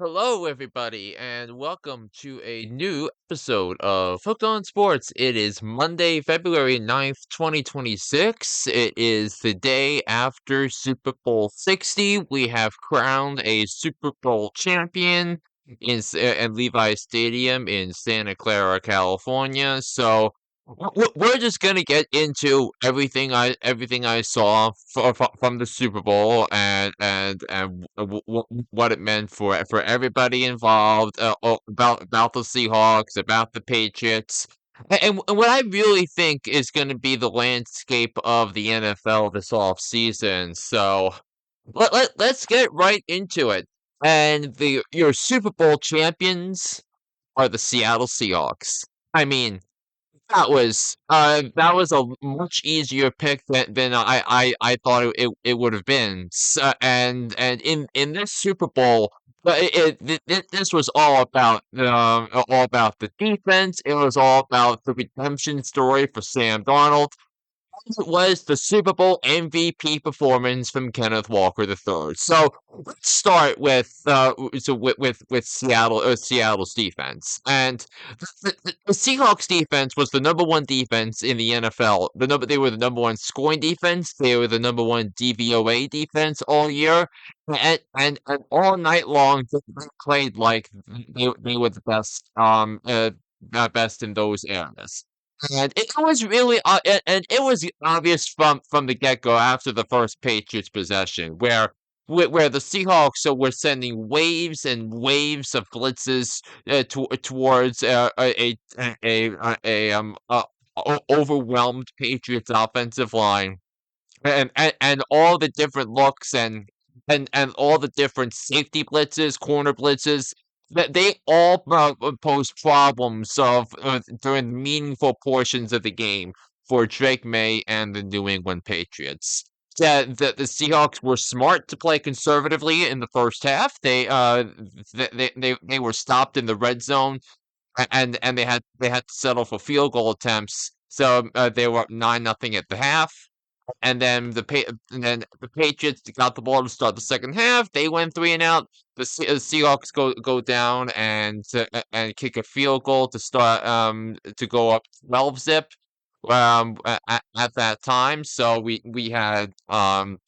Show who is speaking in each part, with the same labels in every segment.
Speaker 1: Hello, everybody, and welcome to a new episode of Hooked on Sports. It is Monday, February 9th, 2026. It is the day after Super Bowl 60. We have crowned a Super Bowl champion in Levi Stadium in Santa Clara, California. So we're just gonna get into everything I saw from the Super Bowl and what it meant for everybody involved, about the Seahawks, about the Patriots, and what I really think is going to be the landscape of the NFL this offseason. So let's get right into it. And the your Super Bowl champions are the Seattle Seahawks. I mean, that was a much easier pick than I thought it would have been. And in this Super Bowl, this was all about the defense. It was all about the redemption story for Sam Darnold. It was the Super Bowl MVP performance from Kenneth Walker III. So let's start with Seattle's defense. And the Seahawks defense was the number one defense in the NFL. They were the number one scoring defense. They were the number one DVOA defense all year, and all night long they played like they were the best in those areas. And it was really, and it was obvious from the get go after the first Patriots possession, where the Seahawks were sending waves and waves of blitzes towards overwhelmed Patriots offensive line, and all the different looks and all the different safety blitzes, corner blitzes, that they all pose problems during meaningful portions of the game for Drake May and the New England Patriots. The Seahawks were smart to play conservatively in the first half. They were stopped in the red zone, and they had to settle for field goal attempts. So they were up 9-0 at the half, and then the Patriots got the ball to start the second half. They went three and out. The Seahawks go down and kick a field goal to go up 12 zip at that time. So we had that.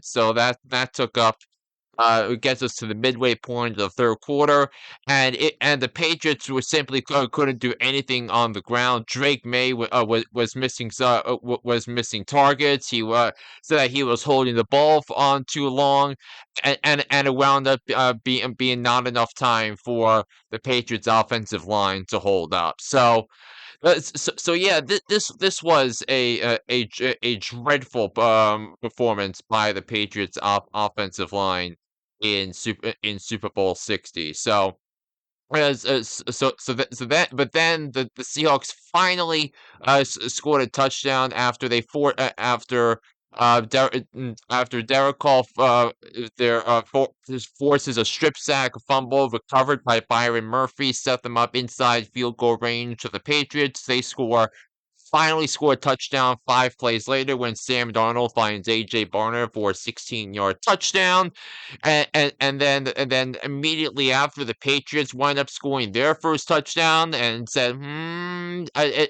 Speaker 1: So that took up it gets us to the midway point of the third quarter, and the Patriots were simply couldn't do anything on the ground. Drake May was missing targets. So that he was holding the ball on too long, and it wound up being not enough time for the Patriots offensive line to hold up. So yeah, this was a dreadful performance by the Patriots offensive line in Super Bowl 60. But then the Seahawks finally scored a touchdown after after Derek Carr forces a strip sack fumble recovered by Byron Murphy, set them up inside field goal range of the Patriots. They finally score a touchdown 5 plays later when Sam Darnold finds A.J. Barner for a 16-yard touchdown. And then immediately after, the Patriots wind up scoring their first touchdown and said,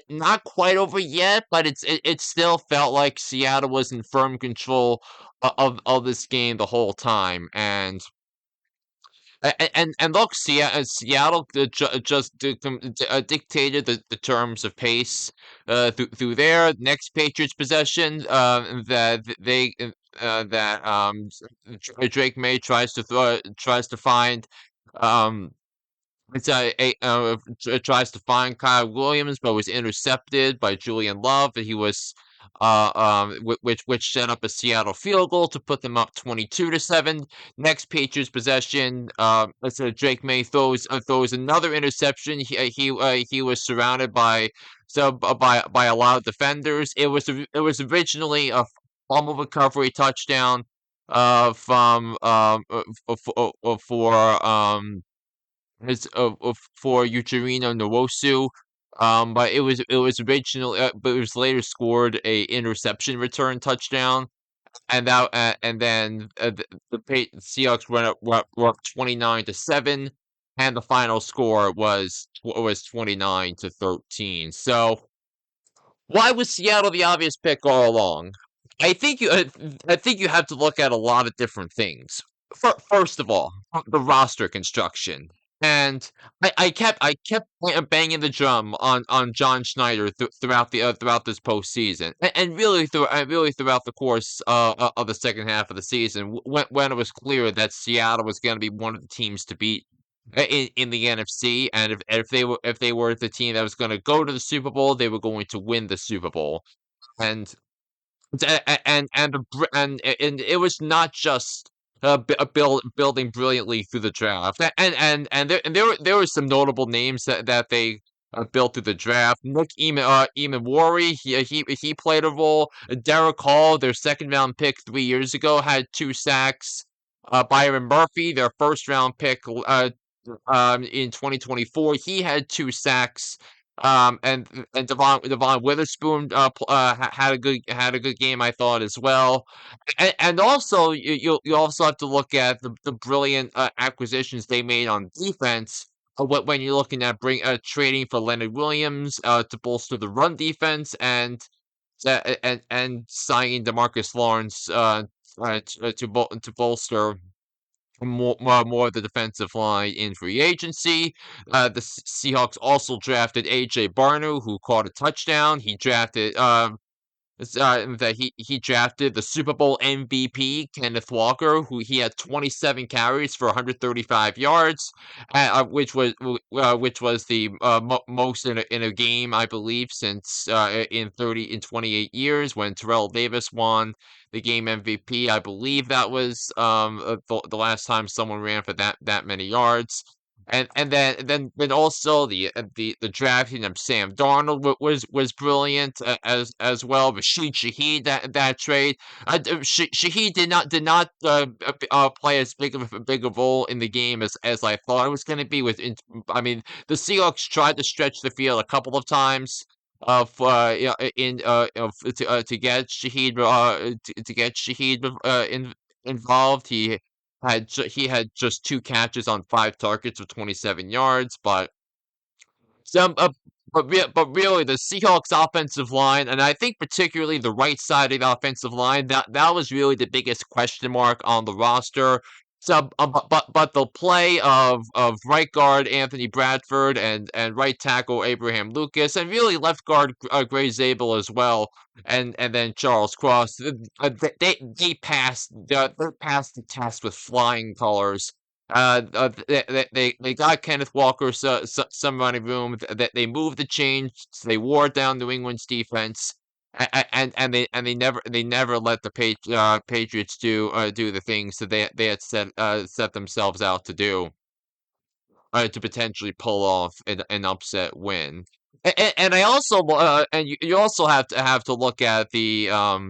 Speaker 1: not quite over yet, but it still felt like Seattle was in firm control of this game the whole time. And look, Seattle just dictated the terms of pace through their next Patriots possession. Drake May tries to find um tries to find Kyle Williams, but was intercepted by Julian Love. He was which set up a Seattle field goal to put them up 22-7. Next Patriots possession, so Drake May throws another interception. He was surrounded by a lot of defenders. It was originally a fumble recovery touchdown from for for Uchirino Nwosu. But it was later scored a interception return touchdown, and then Seahawks were up 29-7, and the final score was 29-13. So why was Seattle the obvious pick all along? I think you, uh, I think you have to look at a lot of different things. First of all, the roster construction, and I kept banging the drum on John Schneider throughout this postseason, and really throughout the course of the second half of the season, when it was clear that Seattle was going to be one of the teams to beat in the NFC, and if they were the team that was going to go to the Super Bowl, they were going to win the Super Bowl. And and it was not just building brilliantly through the draft. And there were some notable names that they built through the draft. Nick Emmanwori, he played a role. Derek Hall, their second round pick 3 years ago, had 2 sacks. Byron Murphy, their first round pick in 2024, he had 2 sacks. And Devon Witherspoon had a good game, I thought, as well. And also you also have to look at the brilliant acquisitions they made on defense. When you're looking at trading for Leonard Williams to bolster the run defense, and signing Demarcus Lawrence to bolster more of the defensive line in free agency. The Seahawks also drafted AJ Barnu, who caught a touchdown. He drafted the Super Bowl MVP Kenneth Walker, who he had 27 carries for 135 yards, which was the most in a game, I believe, since in 28 years, when Terrell Davis won the game MVP. I believe that was the last time someone ran for that many yards. And then also the drafting of Sam Darnold was brilliant, as well. Rashid Shaheed, that trade. Shaheed did not play as big a role in the game as I thought it was going to be. I mean, the Seahawks tried to stretch the field a couple of times. Yeah, to get Shaheed involved. He had just 2 catches on 5 targets of 27 yards, some, but really, the Seahawks offensive line, and I think particularly the right side of the offensive line, that was really the biggest question mark on the roster. So, but the play of right guard Anthony Bradford, and right tackle Abraham Lucas, and really left guard Gray Zabel as well, and then Charles Cross, they passed the test with flying colors. They got Kenneth Walker some running room. That they moved the chains. They wore down New England's defense, and they never let the Patriots do the things that they had set themselves out to do, to potentially pull off an upset win. And I also and you also have to look at the at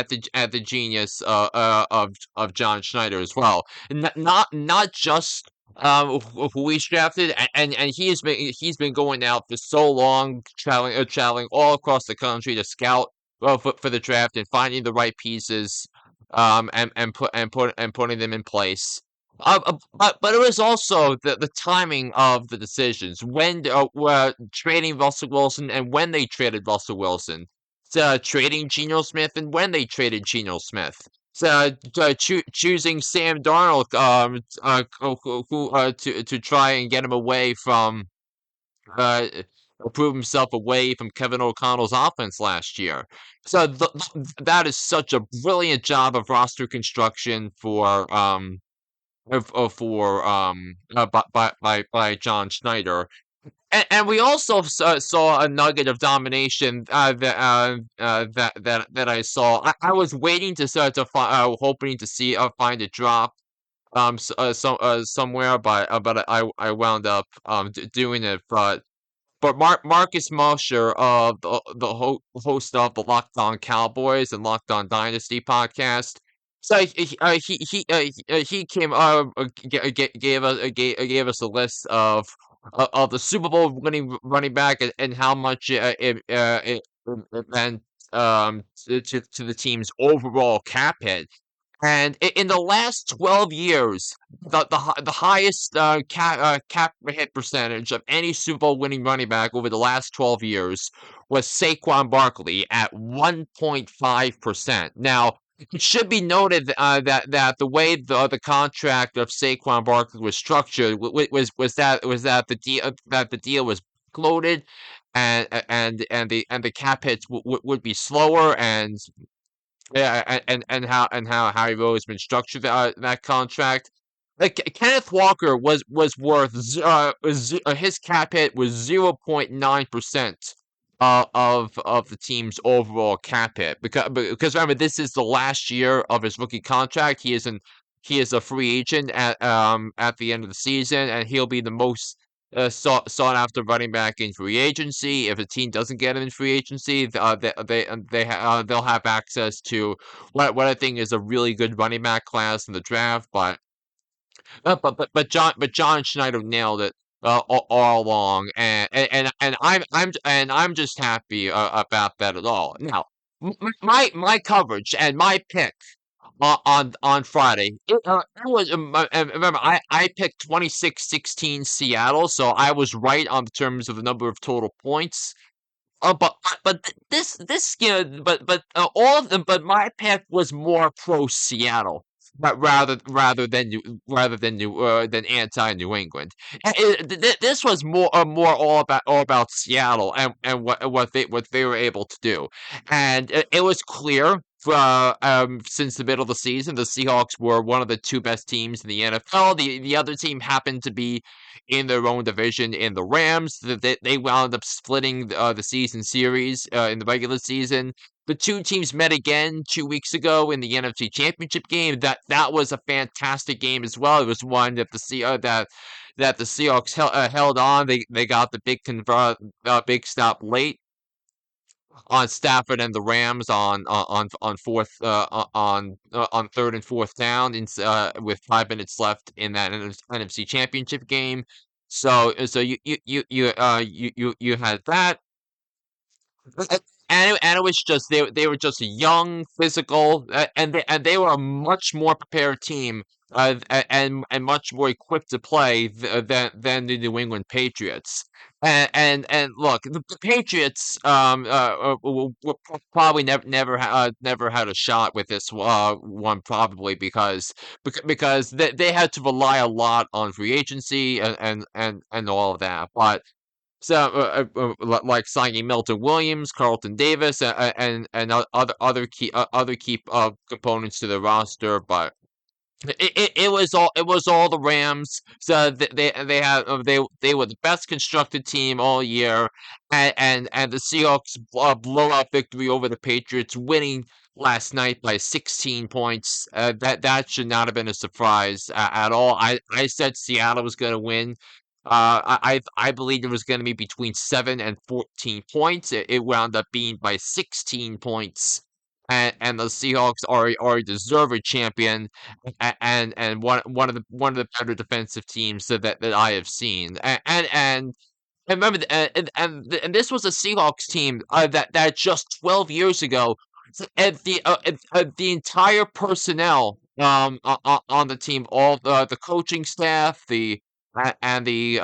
Speaker 1: the genius of John Schneider as well. Not just who he's drafted, and he's been going out for so long, traveling all across the country to scout for the draft and finding the right pieces, and putting them in place. But it was also the timing of the decisions, when trading Russell Wilson, and when they traded Russell Wilson, trading Geno Smith, and when they traded Geno Smith. So, choosing Sam Darnold, to try and get him away from, uh, prove himself away from Kevin O'Connell's offense last year. So that is such a brilliant job of roster construction by John Schneider. And we also saw a nugget of domination, that I saw. I was waiting hoping to see find a drop somewhere, but I wound up doing it. But Marcus Mosher, of host of the Locked On Cowboys and Locked On Dynasty podcast, so he came gave us a list of the Super Bowl winning running back, and how much it meant to the team's overall cap hit. And in the last 12 years, the highest cap hit percentage of any Super Bowl winning running back over the last 12 years was Saquon Barkley at 1.5%. Now, it should be noted that the way the contract of Saquon Barkley was structured was that the deal was loaded, and the cap hits would be slower, and yeah, and how you've always been structured that contract. Like Kenneth Walker was worth his cap hit was 0.9% of the team's overall cap hit, because remember, this is the last year of his rookie contract. He is a free agent at the end of the season, and he'll be the most sought after running back in free agency. If a team doesn't get him in free agency, they'll have access to what I think is a really good running back class in the draft. But John Schneider nailed it all along, and I'm just happy about that at all. Now, my coverage and my pick on Friday. It was remember, I picked 26-16 Seattle, so I was right on the terms of the number of total points. This all of them, but my pick was more pro Seattle, but rather than anti New England. This was more all about Seattle, and what they were able to do, and it was clear. Since the middle of the season, the Seahawks were one of the two best teams in the NFL. The other team happened to be in their own division in the Rams. They wound up splitting the season series in the regular season. The two teams met again 2 weeks ago in the NFC Championship game. That was a fantastic game as well. It was one that the Seahawks held on. They got the big stop late on Stafford and the Rams on third and fourth down with 5 minutes left in that NFC Championship game. So you had that, and it was just they were just young, physical, and they were a much more prepared team, and much more equipped to play than the New England Patriots. And look, the Patriots probably never had a shot with this one, probably because they had to rely a lot on free agency and all of that. But so, like signing Milton Williams, Carlton Davis, and other key components to the roster. But it was all the Rams. So they were the best constructed team all year, and the Seahawks blowout victory over the Patriots, winning last night by 16 points. That should not have been a surprise at all. I said Seattle was going to win. I believed it was going to be between 7 and 14 points. It wound up being by 16 points, and the Seahawks are a deserved champion, and one of the better defensive teams that I have seen. And remember, and this was a Seahawks team that just 12 years ago, the entire personnel on the team, all the coaching staff, and the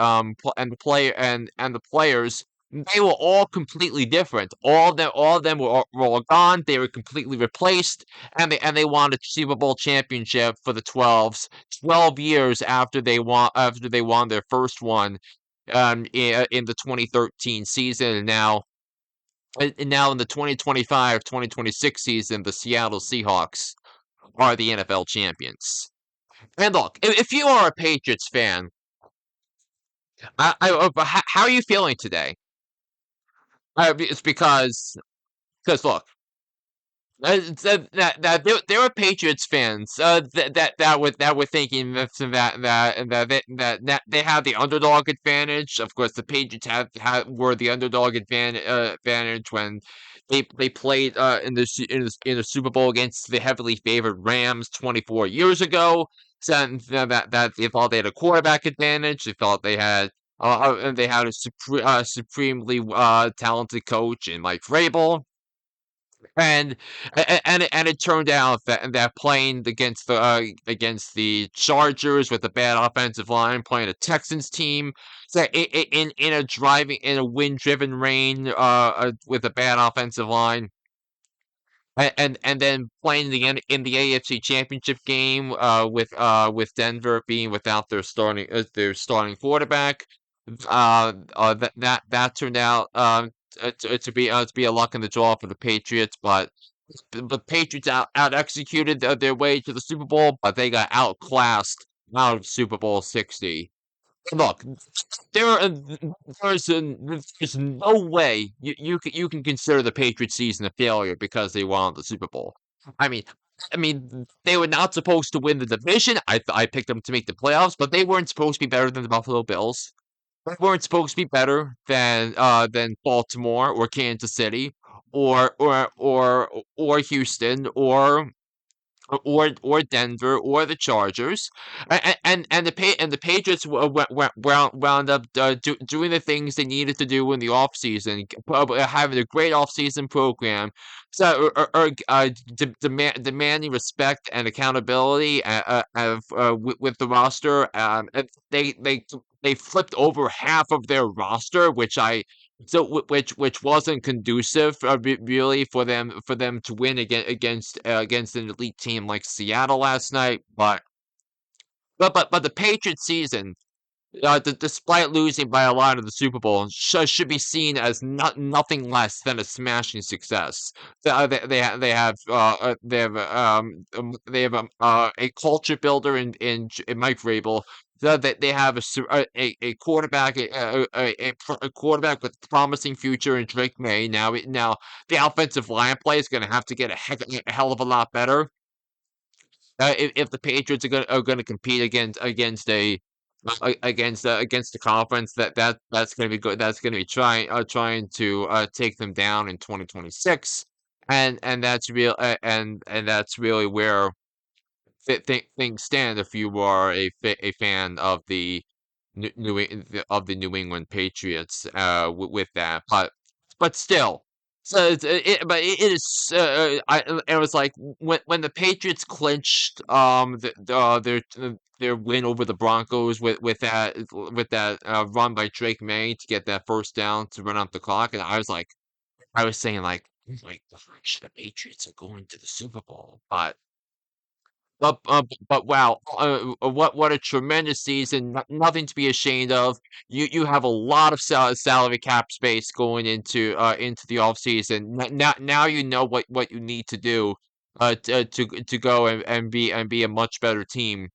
Speaker 1: players, they were all completely different. All of them were all gone. They were completely replaced, and they won a Super Bowl championship for the 12s 12 years after they won their first one in the 2013 season. And now in the 2025-2026 season, the Seattle Seahawks are the NFL champions. And look, if you are a Patriots fan, how are you feeling today? It's because look, there were Patriots fans that were thinking that they had the underdog advantage. Of course, the Patriots were the underdog advantage when they played in the Super Bowl against the heavily favored Rams 24 years ago. So that they thought they had a quarterback advantage. They thought they had a supremely talented coach in Mike Vrabel. And it turned out that playing against the Chargers with a bad offensive line, playing a Texans team so in a wind driven rain with a bad offensive line, and then playing in the AFC Championship game with Denver being without their starting quarterback. That turned out to be a luck in the draw for the Patriots, but the Patriots out executed their way to the Super Bowl, but they got outclassed out of Super Bowl 60. Look, there are, there's no way you can consider the Patriots season a failure because they won the Super Bowl. I mean, they were not supposed to win the division. I picked them to make the playoffs, but they weren't supposed to be better than the Buffalo Bills. They weren't supposed to be better than Baltimore or Kansas City or Houston or Denver or the Chargers, and the Patriots wound up doing the things they needed to do in the offseason, having a great offseason program, so demanding respect and accountability with the roster. And they flipped over half of their roster, which wasn't conducive really for them to win against an elite team like Seattle last night. But the Patriots season, despite losing by a lot in the Super Bowl, should be seen as nothing less than a smashing success. They have a culture builder in Mike Vrabel. They have a quarterback a quarterback with promising future in Drake May. Now the offensive line play is going to have to get a hell of a lot better if the Patriots are going to compete against the conference that's going to be good. That's going to be trying to take them down in 2026, and that's really where things stand if you are a fan of the New England Patriots with that, but still. So but it is it was like when the Patriots clinched their win over the Broncos with that run by Drake May to get that first down to run up the clock, and I was saying like, oh my gosh, the Patriots are going to the Super Bowl, but wow, what a tremendous season! Nothing to be ashamed of. You have a lot of salary cap space going into the off season. Now you know what you need to do to go and be a much better team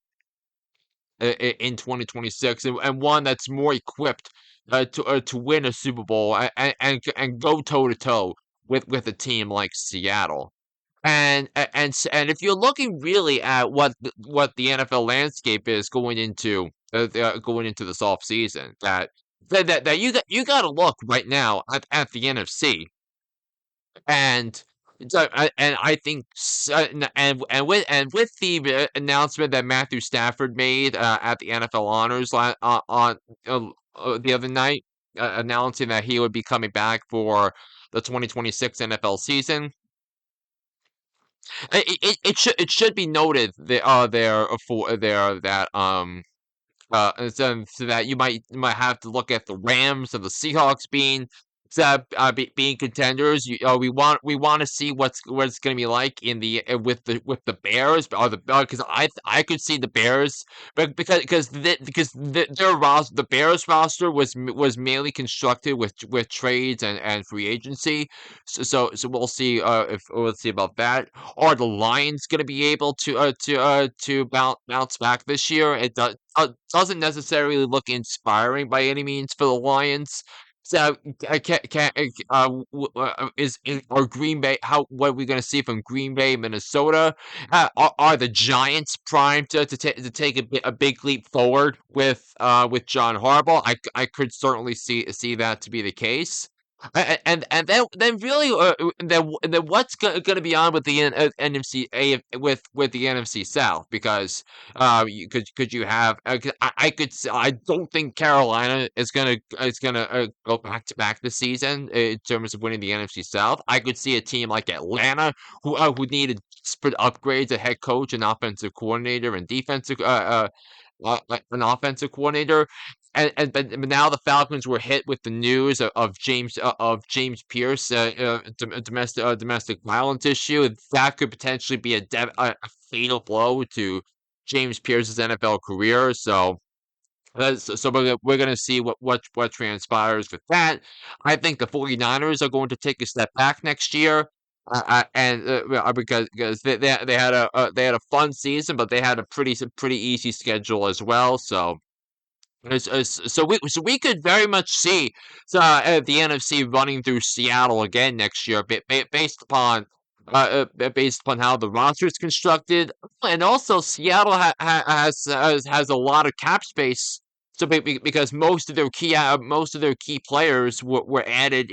Speaker 1: in 2026, and one that's more equipped to win a Super Bowl and go toe to toe with a team like Seattle. And if you're looking really at what the NFL landscape is going into this off season, that you got to look right now at the NFC, and and I think and with the announcement that Matthew Stafford made at the NFL Honors the other night, announcing that he would be coming back for the 2026 NFL season. It should be noted that there for there that so that you might have to look at the Rams and the Seahawks being contenders. We want to see what it's going to be like in the with the Bears or because I could see the Bears, but the Bears roster was mainly constructed with trades and free agency. So we'll see if we'll see about that. Are the Lions going to be able to bounce back this year? Doesn't necessarily look inspiring by any means for the Lions. So, are Green Bay? What are we going to see from Green Bay, Minnesota? Are the Giants primed to take a big leap forward with John Harbaugh? I could certainly see that to be the case. And then really then what's going to be on with the NFC with the NFC South because you could you have I don't think Carolina is gonna go back to back this season in terms of winning the NFC South. I could see a team like Atlanta who needed upgrades at head coach and offensive coordinator and defensive like an offensive coordinator. And but now the Falcons were hit with the news of James Pierce domestic violence issue. That could potentially be a fatal blow to James Pierce's NFL career. So we're gonna see what transpires with that. I think the 49ers are going to take a step back next year. And well, because they had a fun season, but they had a pretty easy schedule as well. So we could very much see the NFC running through Seattle again next year, based upon how the roster is constructed, and also Seattle has a lot of cap space. So because most of their key players were added,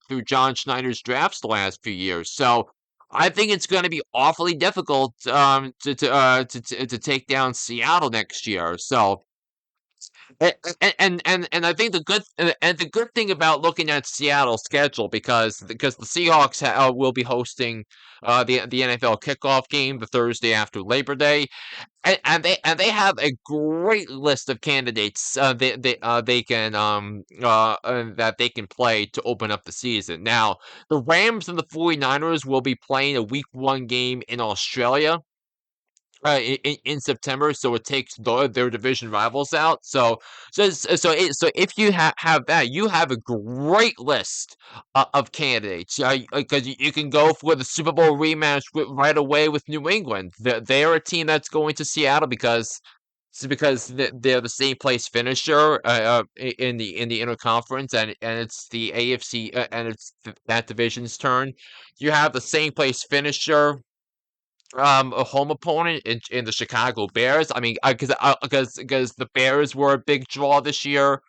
Speaker 1: through John Schneider's drafts the last few years. So I think it's going to be awfully difficult to take down Seattle next year. And I think the good thing about looking at Seattle's schedule because the Seahawks will be hosting the NFL kickoff game the Thursday after Labor Day, and they have a great list of candidates that they can play to open up the season. Now, the Rams and the 49ers will be playing a week 1 game in Australia in September, so it takes their division rivals out. So if you have that, you have a great list of candidates. Because you can go for the Super Bowl rematch right away with New England. They're a team that's going to Seattle because they're the same place finisher in the interconference, and it's the AFC and it's that division's turn. You have the same place finisher, a home opponent in the Chicago Bears. I mean, because the Bears were a big draw this year,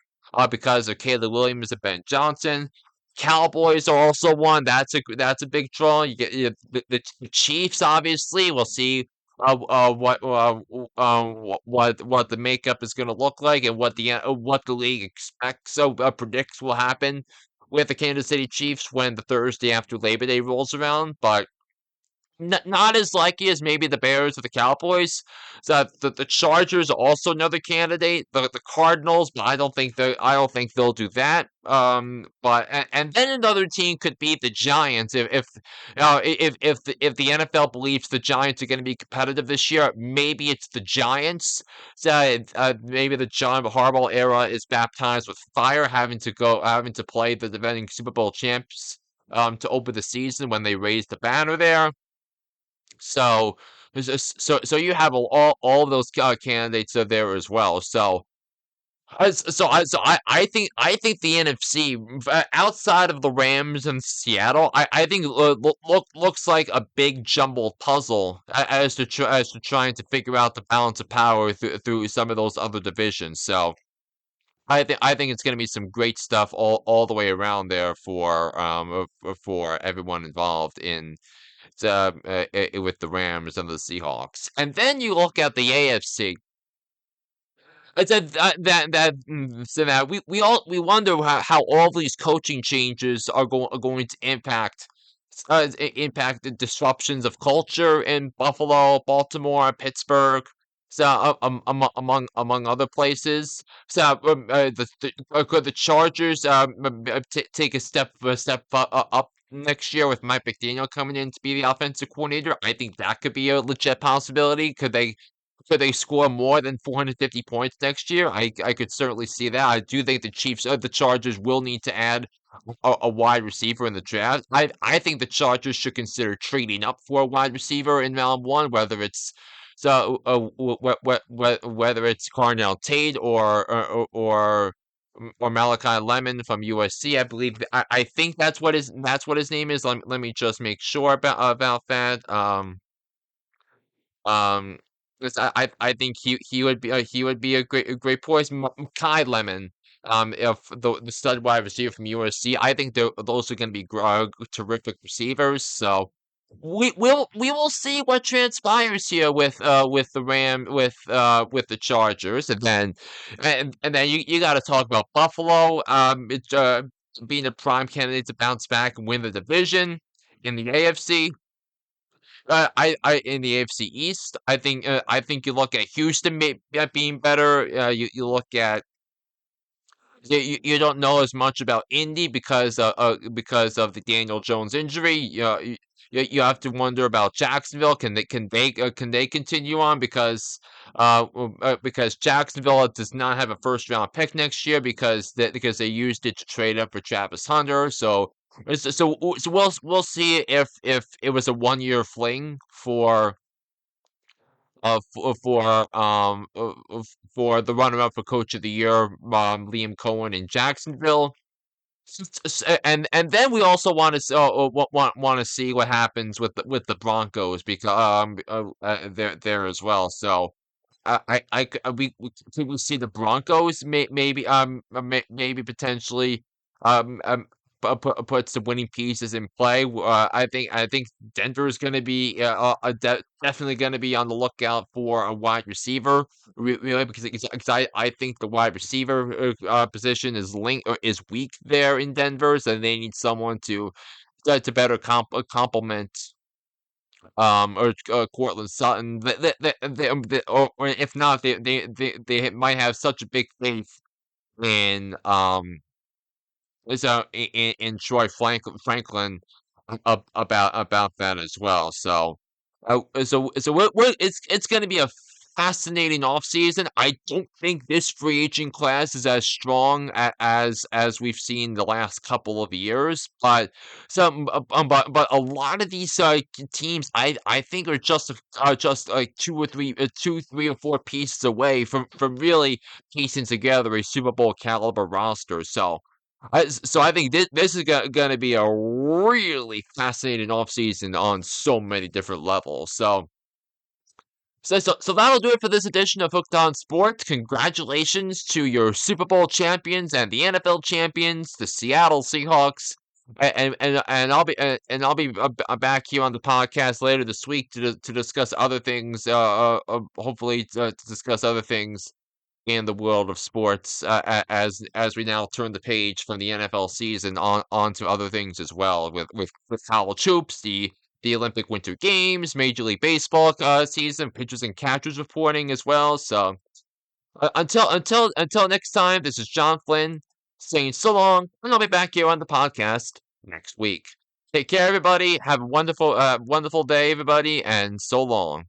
Speaker 1: because of Caleb Williams and Ben Johnson. Cowboys are also one. That's a big draw. You get the Chiefs. Obviously, we'll see what the makeup is going to look like and what the league expects predicts will happen with the Kansas City Chiefs when the Thursday after Labor Day rolls around, but not as likely as maybe the Bears or the Cowboys. So the Chargers are also another candidate. The Cardinals, but I don't think they'll do that. And then another team could be the Giants if the NFL believes the Giants are going to be competitive this year. Maybe it's the Giants. Maybe the John Harbaugh era is baptized with fire, having to play the defending Super Bowl champs to open the season when they raise the banner there. So you have all of those candidates are there as well. So I think the NFC outside of the Rams and Seattle, I think looks like a big jumbled puzzle as to trying to figure out the balance of power through some of those other divisions. So I think it's going to be some great stuff all the way around there for everyone involved in with the Rams and the Seahawks. And then you look at the AFC. I said so that we wonder how all these coaching changes are going to impact the disruptions of culture in Buffalo, Baltimore, Pittsburgh. So among other places. Could the Chargers take a step up next year with Mike McDaniel coming in to be the offensive coordinator? I think that could be a legit possibility. Could they score more than 450 points next year? I could certainly see that. I do think the Chargers will need to add a wide receiver in the draft. I think the Chargers should consider trading up for a wide receiver in round 1, whether it's Carnell Tate or Malachi Lemon from USC. I believe I think that's what his name is. Let me just make sure about that. Um, 'Cause I think he would be a great choice. Kai Lemon. if the stud wide receiver from USC, I think those are going to be terrific receivers. So we will see what transpires here with the with the Chargers, and then you got to talk about Buffalo. Being a prime candidate to bounce back and win the division in the AFC. I in the AFC East, I think you look at Houston being better. You look at you don't know as much about Indy because of the Daniel Jones injury. You have to wonder about Jacksonville. Can they continue on because Jacksonville does not have a first round pick next year because they used it to trade up for Travis Hunter. So we'll see if it was a 1 year fling for the runner-up for Coach of the Year, Liam Cohen in Jacksonville. And then we also want to want to see what happens with the Broncos because there as well. So we see the Broncos maybe potentially put some winning pieces in play. I think Denver is going to be definitely going to be on the lookout for a wide receiver, really, because I think the wide receiver position is weak there in Denver, so they need someone to better complement or Cortland Sutton. Or if not, they might have such a big faith in in Troy Franklin about that as well. So it's going to be a fascinating offseason. I don't think this free agent class is as strong as we've seen the last couple of years, but a lot of these teams I think are just like two, 3 or 4 pieces away from really piecing together a Super Bowl caliber roster. So I think this is going to be a really fascinating offseason on so many different levels. So that'll do it for this edition of Hooked on Sports. Congratulations to your Super Bowl champions and the NFL champions, the Seattle Seahawks. And I'll be back here on the podcast later this week to discuss other things. Hopefully to discuss other things in the world of sports as we now turn the page from the NFL season onto other things as well with college hoops, the Olympic Winter Games, Major League Baseball season, pitchers and catchers reporting as well. So until next time, this is John Flynn saying so long, and I'll be back here on the podcast next week. Take care, everybody. Have a wonderful day, everybody, and so long.